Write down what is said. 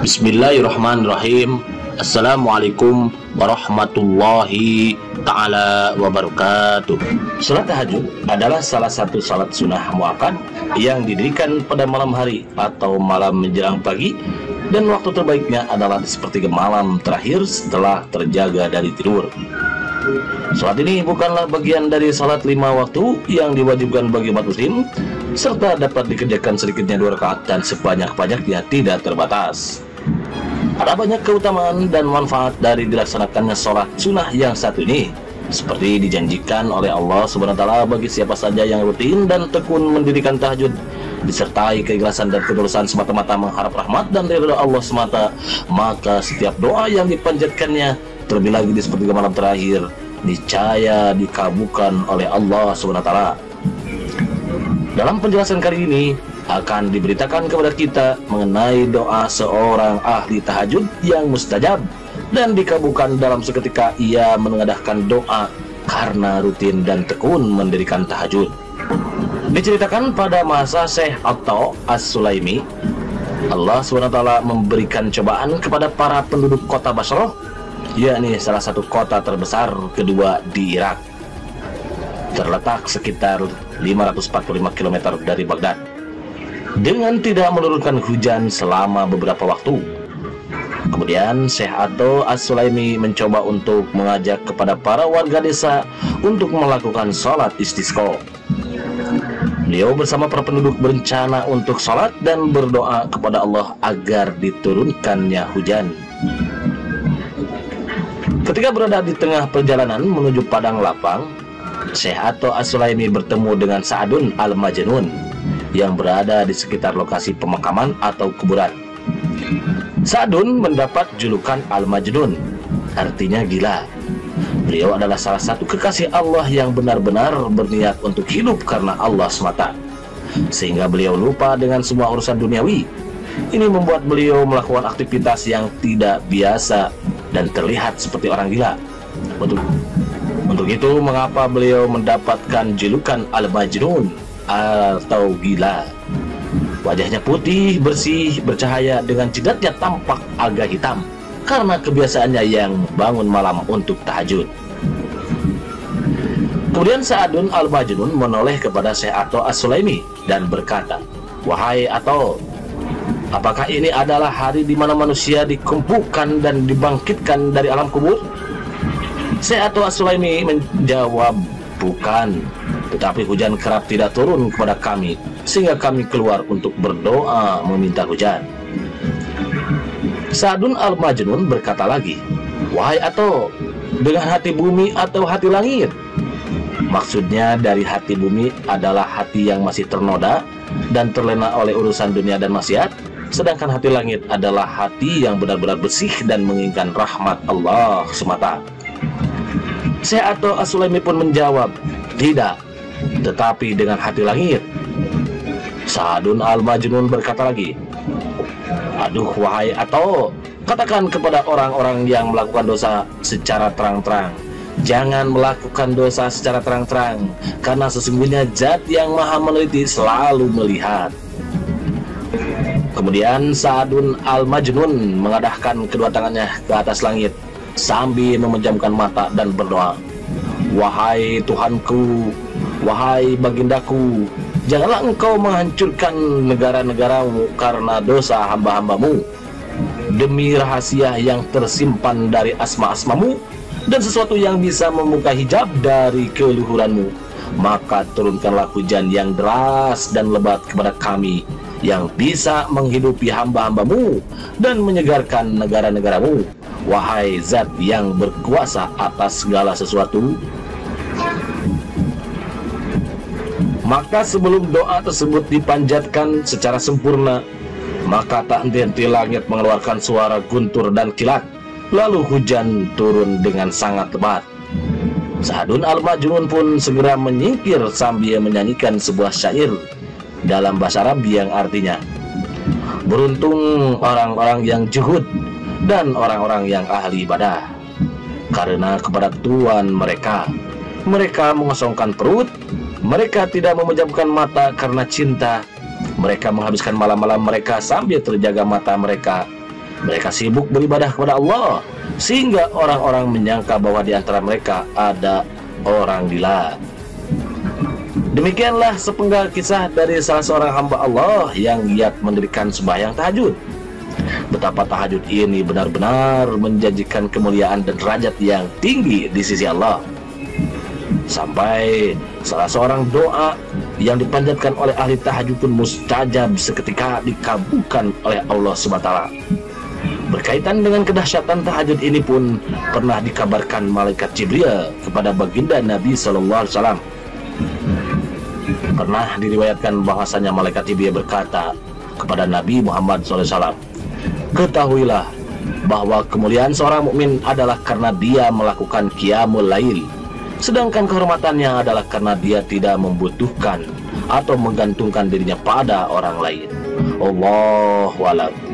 Bismillahirrahmanirrahim. Assalamualaikum warahmatullahi ta'ala wabarakatuh. Salat tahajud adalah salah satu salat sunnah muakkad yang didirikan pada malam hari atau malam menjelang pagi, dan waktu terbaiknya adalah di sepertiga malam terakhir setelah terjaga dari tidur. Salat ini bukanlah bagian dari salat 5 waktu yang diwajibkan bagi umat muslim, serta dapat dikerjakan sedikitnya 2 rakaat dan sebanyak-banyaknya tidak terbatas. Ada banyak keutamaan dan manfaat dari dilaksanakannya sholat sunnah yang satu ini, seperti dijanjikan oleh Allah SWT bagi siapa saja yang rutin dan tekun mendirikan tahajud, disertai keikhlasan dan ketulusan semata-mata mengharap rahmat dan ridha Allah semata, maka setiap doa yang dipanjatkannya, terlebih lagi di sepertiga malam terakhir, niscaya dikabulkan oleh Allah SWT. Dalam penjelasan kali ini akan diberitakan kepada kita mengenai doa seorang ahli tahajud yang mustajab dan dikabulkan dalam seketika ia menengadahkan doa karena rutin dan tekun mendirikan tahajud. Diceritakan pada masa Syekh Atta As-Sulaimi, Allah SWT memberikan cobaan kepada para penduduk kota Basrah, yakni salah satu kota terbesar kedua di Irak, terletak sekitar 545 km dari Baghdad, dengan tidak menurunkan hujan selama beberapa waktu. Kemudian Syekh Atta As-Sulaimi mencoba untuk mengajak kepada para warga desa untuk melakukan sholat istisqa. Beliau bersama para penduduk berencana untuk sholat dan berdoa kepada Allah agar diturunkannya hujan. Ketika berada di tengah perjalanan menuju padang lapang, Syekh Atta As-Sulaimi bertemu dengan Sa'dun Al-Majnun yang berada di sekitar lokasi pemakaman atau kuburan. Sa'dun mendapat julukan Al-Majnun, artinya gila. Beliau adalah salah satu kekasih Allah yang benar-benar berniat untuk hidup karena Allah semata, sehingga beliau lupa dengan semua urusan duniawi. Ini membuat beliau melakukan aktivitas yang tidak biasa dan terlihat seperti orang gila. Untuk itu mengapa beliau mendapatkan julukan Al-Majnun atau gila. Wajahnya putih, bersih, bercahaya dengan jidatnya tampak agak hitam karena kebiasaannya yang bangun malam untuk tahajud. Kemudian Sa'dun Al-Majnun menoleh kepada Syekh Atta As-Sulaimi dan berkata, "Wahai Atta, apakah ini adalah hari di mana manusia dikumpulkan dan dibangkitkan dari alam kubur?" Syekh Atta As-Sulaimi menjawab, "Bukan, tetapi hujan kerap tidak turun kepada kami, sehingga kami keluar untuk berdoa meminta hujan." Sa'dun Al-Majnun berkata lagi, "Wahai Atta, dengan hati bumi atau hati langit?" Maksudnya dari hati bumi adalah hati yang masih ternoda dan terlena oleh urusan dunia dan maksiat, sedangkan hati langit adalah hati yang benar-benar bersih dan menginginkan rahmat Allah semata. Syekh Atta As-Sulaimi pun menjawab, "Tidak, tetapi dengan hati langit." Sa'dun Al-Majnun berkata lagi, "Aduh wahai Atta, katakan kepada orang-orang yang melakukan dosa secara terang-terang, jangan melakukan dosa secara terang-terang, karena sesungguhnya Zat yang maha meneliti selalu melihat." Kemudian Sa'dun Al-Majnun mengadahkan kedua tangannya ke atas langit sambil memejamkan mata dan berdoa, "Wahai Tuhanku, wahai bagindaku, janganlah engkau menghancurkan negara-negaramu karena dosa hamba-hambamu. Demi rahasia yang tersimpan dari asma-asmamu dan sesuatu yang bisa membuka hijab dari keluhuranmu, maka turunkanlah hujan yang deras dan lebat kepada kami yang bisa menghidupi hamba-hambamu dan menyegarkan negara-negaramu, wahai Zat yang berkuasa atas segala sesuatu." Maka sebelum doa tersebut dipanjatkan secara sempurna, maka tak henti-henti langit mengeluarkan suara guntur dan kilat, lalu hujan turun dengan sangat lebat. Sa'dun Al-Majnun pun segera menyingkir sambil menyanyikan sebuah syair dalam bahasa Arab yang artinya, "Beruntung orang-orang yang juhud dan orang-orang yang ahli ibadah, karena kepada Tuhan mereka mengosongkan perut, mereka tidak memejamkan mata karena cinta, mereka menghabiskan malam-malam mereka sambil terjaga mata mereka, Mereka sibuk beribadah kepada Allah, sehingga orang-orang menyangka bahwa di antara mereka ada orang gila. Demikianlah sepenggal kisah dari salah seorang hamba Allah yang giat mendirikan sembahyang tahajud. Betapa tahajud ini benar-benar menjanjikan kemuliaan dan derajat yang tinggi di sisi Allah. Sampai salah seorang doa yang dipanjatkan oleh ahli tahajud pun mustajab seketika dikabulkan oleh Allah SWT. Berkaitan dengan kedahsyatan tahajud ini pun pernah dikabarkan malaikat Jibril kepada baginda Nabi SAW. Pernah diriwayatkan bahwasanya malaikat Jibril berkata kepada Nabi Muhammad SAW, "Ketahuilah bahwa kemuliaan seorang mukmin adalah karena dia melakukan qiyamul lail, sedangkan kehormatannya adalah karena dia tidak membutuhkan atau menggantungkan dirinya pada orang lain." Allahu a'lam.